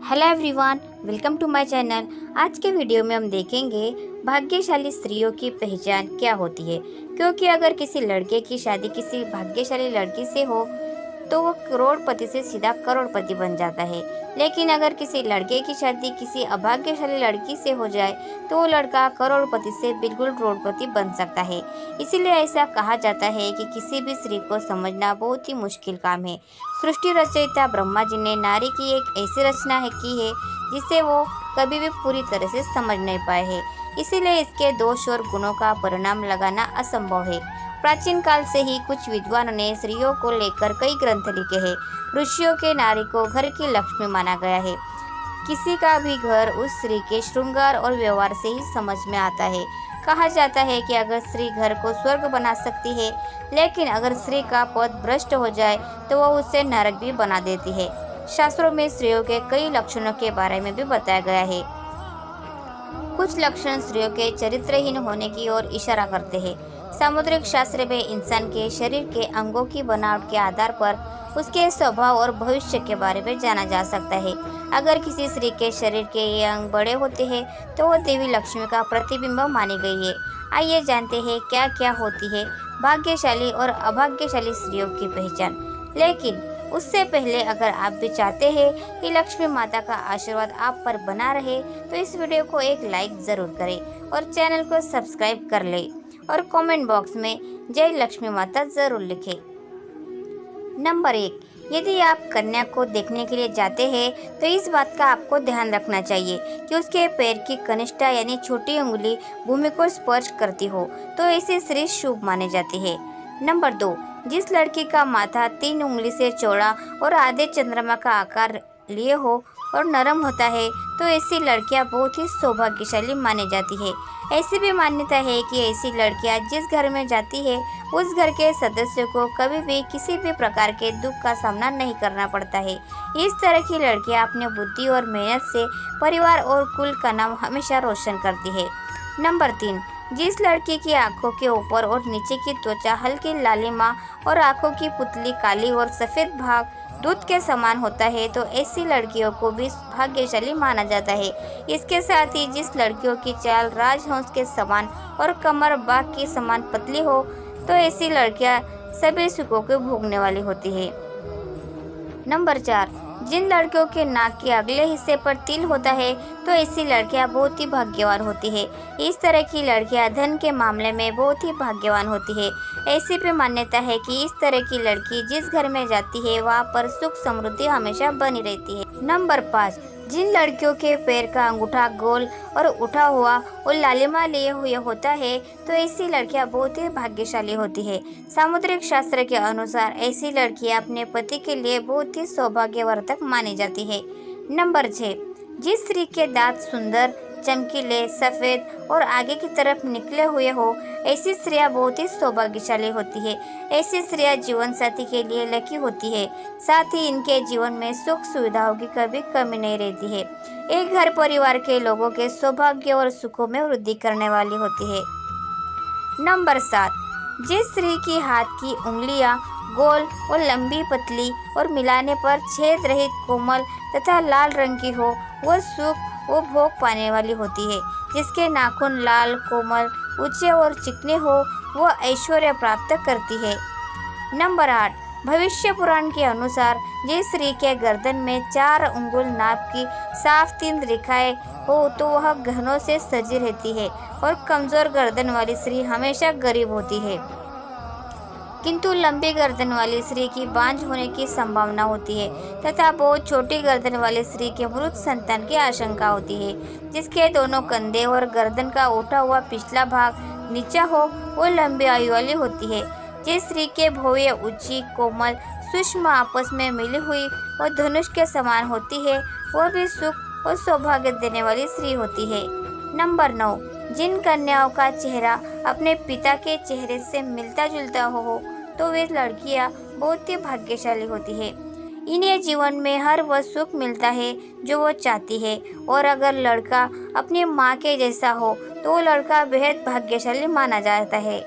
Hello everyone, welcome to my channel. आज के video में हम देखेंगे भाग्यशाली स्त्रियों की पहचान क्या होती है। क्योंकि अगर किसी लड़के की शादी किसी भाग्यशाली लड़की से हो तो वो करोड़पति से सीधा करोड़पति बन जाता है। लेकिन अगर किसी लड़के की शादी किसी अभाग्यशाली लड़की से हो जाए तो वो लड़का करोड़पति से बिल्कुल करोड़पति बन सकता है। इसीलिए ऐसा कहा जाता है कि किसी भी स्त्री को समझना बहुत ही मुश्किल काम है। सृष्टि रचयिता ब्रह्मा जी ने नारी की एक ऐसी रचना है की है जिसे वो कभी भी पूरी तरह से समझ नहीं पाए हैं। इसीलिए इसके दोष और गुणों का परिणाम लगाना असंभव है। प्राचीन काल से ही कुछ विद्वानों ने स्त्रियों को लेकर कई ग्रंथ लिखे हैं। ऋषियों के नारी को घर की लक्ष्मी माना गया है। किसी का भी घर उस स्त्री के श्रृंगार और व्यवहार से ही समझ में आता है। कहा जाता है कि अगर स्त्री घर को स्वर्ग बना सकती है, लेकिन अगर स्त्री का पद भ्रष्ट हो जाए तो वह उसे नरक भी बना देती है। शास्त्रों में स्त्रियों के कई लक्षणों के बारे में भी बताया गया है। कुछ लक्षण स्त्रियों के चरित्रहीन होने की ओर इशारा करते हैं। सामुद्रिक शास्त्र में इंसान के शरीर के अंगों की बनावट के आधार पर उसके स्वभाव और भविष्य के बारे में जाना जा सकता है। अगर किसी स्त्री के शरीर के ये अंग बड़े होते हैं तो वह देवी लक्ष्मी का प्रतिबिंब मानी गई है। आइए जानते हैं क्या क्या होती है भाग्यशाली और अभाग्यशाली स्त्रियों की पहचान। लेकिन उससे पहले अगर आप भी चाहते हैं कि लक्ष्मी माता का आशीर्वाद आप पर बना रहे तो इस वीडियो को एक लाइक ज़रूर करें और चैनल को सब्सक्राइब कर लें और कमेंट बॉक्स में जय लक्ष्मी माता ज़रूर लिखें। नंबर 1, यदि आप कन्या को देखने के लिए जाते हैं तो इस बात का आपको ध्यान रखना चाहिए कि उसके पैर की कनिष्ठा यानी छोटी उंगली भूमि को स्पर्श करती हो तो ऐसी स्त्री शुभ मानी जाती है। नंबर 2, जिस लड़की का माथा 3 उंगली से चौड़ा और आधे चंद्रमा का आकार लिए हो और नरम होता है तो ऐसी लड़कियां बहुत ही सौभाग्यशाली मानी जाती है। ऐसी भी मान्यता है कि ऐसी लड़कियां जिस घर में जाती है उस घर के सदस्यों को कभी भी किसी भी प्रकार के दुख का सामना नहीं करना पड़ता है। इस तरह की लड़कियां अपनी बुद्धि और मेहनत से परिवार और कुल का नाम हमेशा रोशन करती है। नंबर 3, जिस लड़की की आंखों के ऊपर और नीचे की त्वचा हल्की लालिमा और आंखों की पुतली काली और सफ़ेद भाग दूध के समान होता है तो ऐसी लड़कियों को भी भाग्यशाली माना जाता है। इसके साथ ही जिस लड़कियों की चाल राजहंस के समान और कमर बाघ के समान पतली हो तो ऐसी लड़कियां सभी सुखों को भोगने वाली होती है। नंबर 4, जिन लड़कियों के नाक के अगले हिस्से पर तिल होता है तो ऐसी लड़कियां बहुत ही भाग्यवान होती है। इस तरह की लड़कियां धन के मामले में बहुत ही भाग्यवान होती है। ऐसी भी मान्यता है कि इस तरह की लड़की जिस घर में जाती है वहां पर सुख समृद्धि हमेशा बनी रहती है। नंबर 5, जिन लड़कियों के पैर का अंगूठा गोल और उठा हुआ और लालिमा लिए हुए होता है तो ऐसी लड़कियां बहुत ही भाग्यशाली होती है। सामुद्रिक शास्त्र के अनुसार ऐसी लड़कियां अपने पति के लिए बहुत ही सौभाग्यवर्धक मानी जाती है। नंबर 6, जिस स्त्री के दांत सुंदर चमकीले सफ़ेद और आगे की तरफ निकले हुए हो ऐसी स्त्रियां बहुत ही सौभाग्यशाली होती है। ऐसी स्त्रियां जीवन साथी के लिए लकी होती है। साथ ही इनके जीवन में सुख सुविधाओं की कभी कमी नहीं रहती है। एक घर परिवार के लोगों के सौभाग्य और सुखों में वृद्धि करने वाली होती है। नंबर 7, जिस स्त्री की हाथ की उंगलियां गोल और लंबी पतली और मिलाने पर छेद रहित कोमल तथा लाल रंग की हो वह सुख वो भोग पाने वाली होती है। जिसके नाखून लाल कोमल ऊंचे और चिकने हो वो ऐश्वर्य प्राप्त करती है। नंबर 8, भविष्य पुराण के अनुसार जिस स्त्री के गर्दन में 4 अंगुल नाप की साफ 3 रेखाएं हो तो वह गहनों से सजी रहती है और कमजोर गर्दन वाली स्त्री हमेशा गरीब होती है। किंतु लंबी गर्दन वाली स्त्री की बांझ होने की संभावना होती है तथा बहुत छोटी गर्दन वाली स्त्री के मृत संतान की आशंका होती है। जिसके दोनों कंधे और गर्दन का उठा हुआ पिछला भाग नीचा हो वो लंबी आयु वाली होती है। जिस स्त्री के भौहें ऊंची कोमल सूक्ष्म आपस में मिली हुई और धनुष के समान होती है वह भी सुख और सौभाग्य देने वाली स्त्री होती है। नंबर 9, जिन कन्याओं का चेहरा अपने पिता के चेहरे से मिलता जुलता हो तो वे लड़कियां बहुत ही भाग्यशाली होती है। इन्हें जीवन में हर वह सुख मिलता है जो वो चाहती है और अगर लड़का अपनी माँ के जैसा हो तो वो लड़का बेहद भाग्यशाली माना जाता है।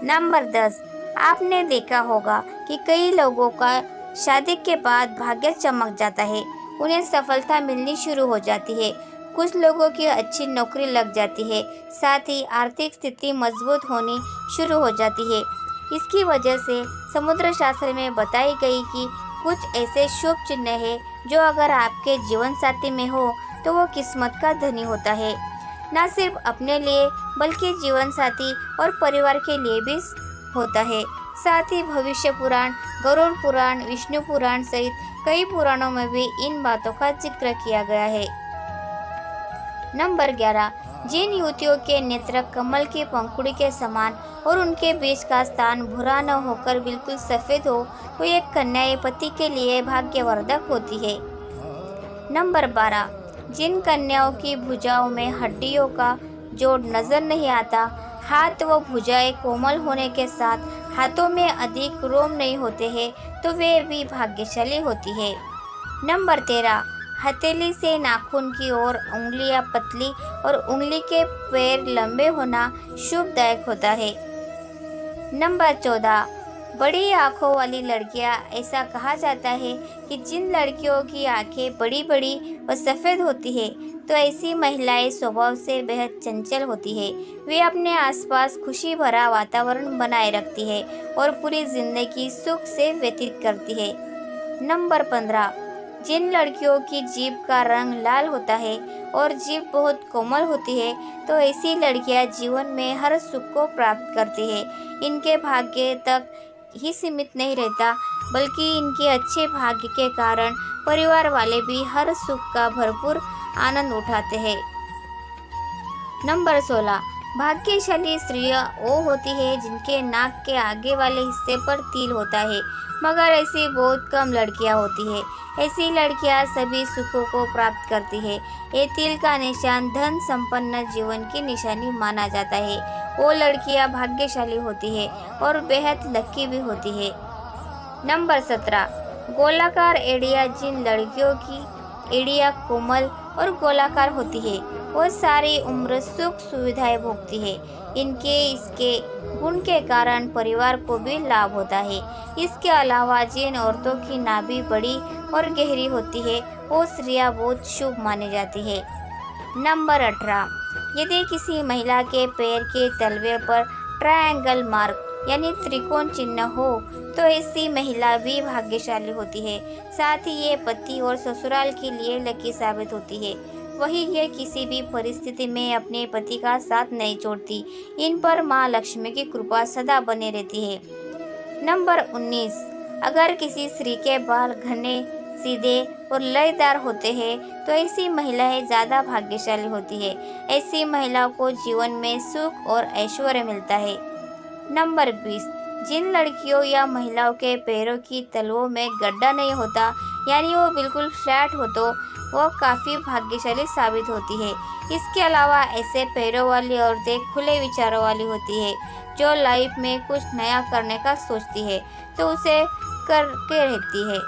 नंबर 10, आपने देखा होगा कि कई लोगों का शादी के बाद भाग्य चमक जाता है। उन्हें सफलता मिलनी शुरू हो जाती है। कुछ लोगों की अच्छी नौकरी लग जाती है, साथ ही आर्थिक स्थिति मजबूत होनी शुरू हो जाती है। इसकी वजह से समुद्र शास्त्र में बताई गई कि कुछ ऐसे शुभ चिन्ह हैं जो अगर आपके जीवन साथी में हो तो वो किस्मत का धनी होता है। न सिर्फ अपने लिए बल्कि जीवन साथी और परिवार के लिए भी होता है। साथ ही भविष्य पुराण, गरुड़ पुराण, विष्णु पुराण सहित कई पुराणों में भी इन बातों का जिक्र किया गया है। नंबर 11, जिन युवतियों के नेत्र कमल की पंखुड़ी के समान और उनके बीच का स्थान भूरा न होकर बिल्कुल सफेद हो तो ये कन्याएं पति के लिए भाग्यवर्धक होती है। नंबर 12, जिन कन्याओं की भुजाओं में हड्डियों का जोड़ नजर नहीं आता, हाथ व भुजाएं कोमल होने के साथ हाथों में अधिक रोम नहीं होते हैं तो वे भी भाग्यशाली होती है। नंबर 13, हथेली से नाखून की ओर उंगलियां पतली और उंगली के पैर लंबे होना शुभदायक होता है। नंबर 14, बड़ी आंखों वाली लड़कियां, ऐसा कहा जाता है कि जिन लड़कियों की आंखें बड़ी बड़ी और सफ़ेद होती है तो ऐसी महिलाएं स्वभाव से बेहद चंचल होती है। वे अपने आसपास खुशी भरा वातावरण बनाए रखती है और पूरी जिंदगी सुख से व्यतीत करती है। नंबर 15, जिन लड़कियों की जीभ का रंग लाल होता है और जीभ बहुत कोमल होती है तो ऐसी लड़कियां जीवन में हर सुख को प्राप्त करती है। इनके भाग्य तक ही सीमित नहीं रहता बल्कि इनके अच्छे भाग्य के कारण परिवार वाले भी हर सुख का भरपूर आनंद उठाते हैं। नंबर 16, भाग्यशाली स्त्रियां वो होती है जिनके नाक के आगे वाले हिस्से पर तिल होता है, मगर ऐसी बहुत कम लड़कियां होती है। ऐसी लड़कियां सभी सुखों को प्राप्त करती है। ये तिल का निशान धन संपन्न जीवन की निशानी माना जाता है। वो लड़कियां भाग्यशाली होती है और बेहद लकी भी होती है। नंबर 17, गोलाकार एड़ियां, जिन लड़कियों की एड़ियां कोमल और गोलाकार होती है वो सारी उम्र सुख सुविधाएं भोगती है। इसके गुण के कारण परिवार को भी लाभ होता है। इसके अलावा जिन औरतों की नाभि बड़ी और गहरी होती है वो स्त्रियां बहुत शुभ मानी जाती है। नंबर 18, यदि किसी महिला के पैर के तलवे पर ट्रायंगल मार्क यानी त्रिकोण चिन्ह हो तो ऐसी महिला भी भाग्यशाली होती है। साथ ही ये पति और ससुराल के लिए लकी साबित होती है। वही ये किसी भी परिस्थिति में अपने पति का साथ नहीं छोड़ती। इन पर माँ लक्ष्मी की कृपा सदा बनी रहती है। नंबर 19, अगर किसी स्त्री के बाल घने, सीधे और लयदार होते हैं तो ऐसी महिलाएं ज़्यादा भाग्यशाली होती है। ऐसी महिलाओं को जीवन में सुख और ऐश्वर्य मिलता है। नंबर 20, जिन लड़कियों या महिलाओं के पैरों की तलवों में गड्ढा नहीं होता यानी वो बिल्कुल फ्लैट हो तो वो काफ़ी भाग्यशाली साबित होती है। इसके अलावा ऐसे पैरों वाली औरतें खुले विचारों वाली होती है जो लाइफ में कुछ नया करने का सोचती है तो उसे करके रहती है।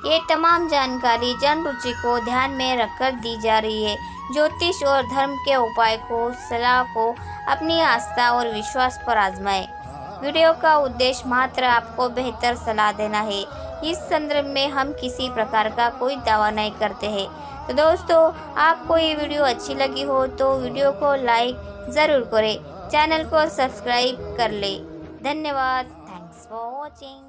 ये तमाम जानकारी जन रुचि को ध्यान में रखकर दी जा रही है। ज्योतिष और धर्म के उपाय को, सलाह को अपनी आस्था और विश्वास पर आजमाएं। वीडियो का उद्देश्य मात्र आपको बेहतर सलाह देना है। इस संदर्भ में हम किसी प्रकार का कोई दावा नहीं करते हैं। तो दोस्तों, आपको ये वीडियो अच्छी लगी हो तो वीडियो को लाइक ज़रूर करें, चैनल को सब्सक्राइब कर लें। धन्यवाद। Thanks for watching.